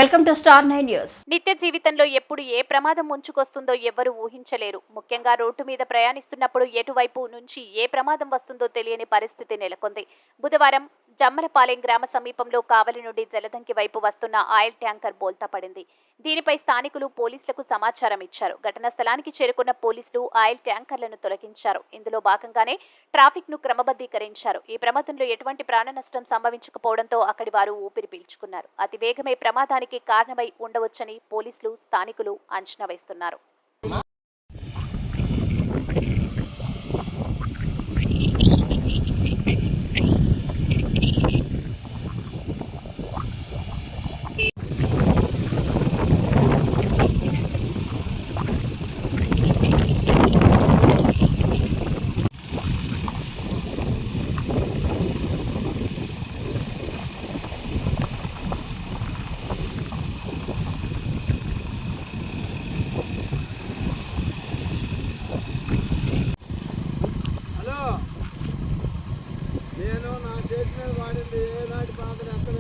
Welcome to star 9 news. నిత్య జీవితంలో ఎప్పుడు ఏ ప్రమాదం ముంచుకొస్తుందో ఎవ్వరూ ఊహించలేరు. ముఖ్యంగా రోడ్డు మీద ప్రయాణిస్తున్నప్పుడు ఎటువైపు నుంచి ఏ ప్రమాదం వస్తుందో తెలియని పరిస్థితి నెలకొంది. బుధవారం జమ్మలపాలెం గ్రామ సమీపంలో కావలి నుండి జలదంకి వైపు వస్తున్న ఆయిల్ ట్యాంకర్ బోల్తా పడింది. దీనిపై స్థానికులు పోలీసులకు సమాచారం ఇచ్చారు. ఘటనా స్థలానికి చేరుకున్న పోలీసులు ఆయిల్ ట్యాంకర్లను తొలగించారు. ఇందులో భాగంగానే ట్రాఫిక్ ను క్రమబద్ధీకరించారు. ఈ ప్రమాదంలో ఎటువంటి ప్రాణ నష్టం సంభవించకపోవడంతో అక్కడి వారు ఊపిరి పీల్చుకున్నారు. అతివేగమే ప్రమాదానికి కారణమై ఉండవచ్చని పోలీసులు, స్థానికులు అంచనా వేస్తున్నారు. నేను నా చేతి మీద వాడింది ఏనాటి బాధలు ఎక్కడ